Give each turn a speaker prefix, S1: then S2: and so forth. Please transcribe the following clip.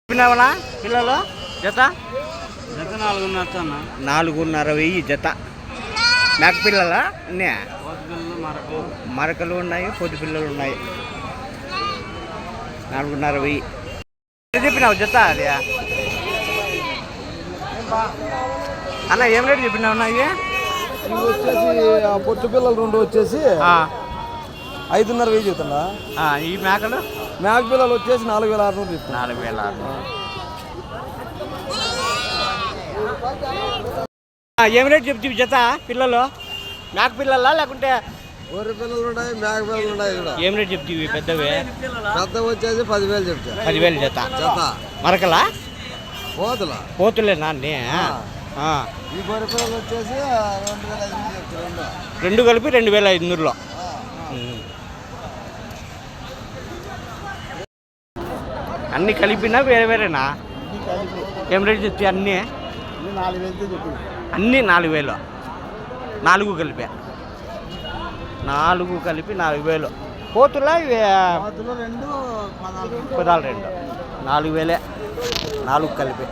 S1: చెప్పినావనా పిల్లలు జత
S2: జత 4.5 అన్న.
S1: 4,500 జత. మేక పిల్లలా అన్నీ
S2: మరకలు
S1: మరకలు ఉన్నాయి, పొద్దు పిల్లలు ఉన్నాయి. 4,500 చెప్పినావు జత అది అన్న. ఏం రేటు చెప్పినావు అన్న?
S3: ఇవి వచ్చేసి పొట్టు పిల్లలు 2 వచ్చేసి 5,500 చెప్తున్నా.
S1: ఈ మేకలు
S3: మేక పిల్లలు వచ్చేసి 4,600 చెప్తున్నా.
S1: 4,600. ఏం రేటు చెప్తావు జత పిల్లలు? మేక పిల్లలా లేకుంటే
S3: గొర్రె పిల్లలు ఉన్నాయి, మేక పిల్లలు ఉన్నాయి కూడా.
S1: ఏం రేటు చెప్తావు పెద్దవి?
S3: పెద్ద వచ్చేసి 10,000 చెప్తా.
S1: 10,000 జత.
S3: జత
S1: మరకలా
S3: పోతుల
S1: పోతులేనా అన్నీ?
S3: ఈ గొర్రె పిల్లలు వచ్చేసి 2,500 చెప్తా.
S1: 2 కలిపి 2,500లో. అన్నీ కలిపినా వేరే వేరేనా? ఏం రేటు చెప్తాయి అన్నీ?
S3: 4,000 చెప్పి
S1: అన్నీ 4,000. 4 కలిపి 4,000. పోతులా ఇవి
S3: 2
S1: పదాలు 2 4,000. 4 కలిపి